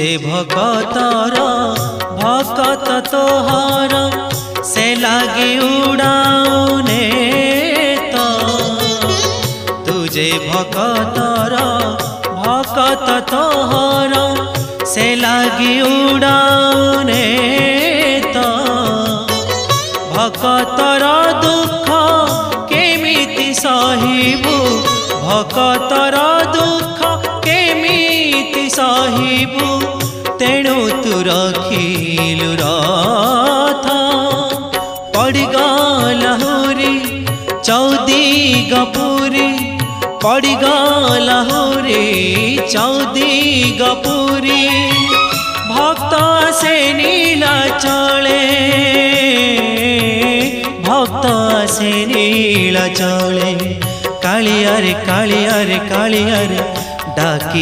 जे भकतर भकत तोहर से लागे उड़ाउने तो तुझे भकतर भकत तोहर से लागे उड़ाउने तो भकतर दुख केमिति सहिबु भकतर दुख केमिति सहिबु तेणु तू रखिलु रथ पड़गला हुरी चौदिगपुरी पड़गला हुरी चौदिगपुरी भक्त से नीला चले भक्त से नीला चले कालिया रे कालिया रे कालिया रे डाकी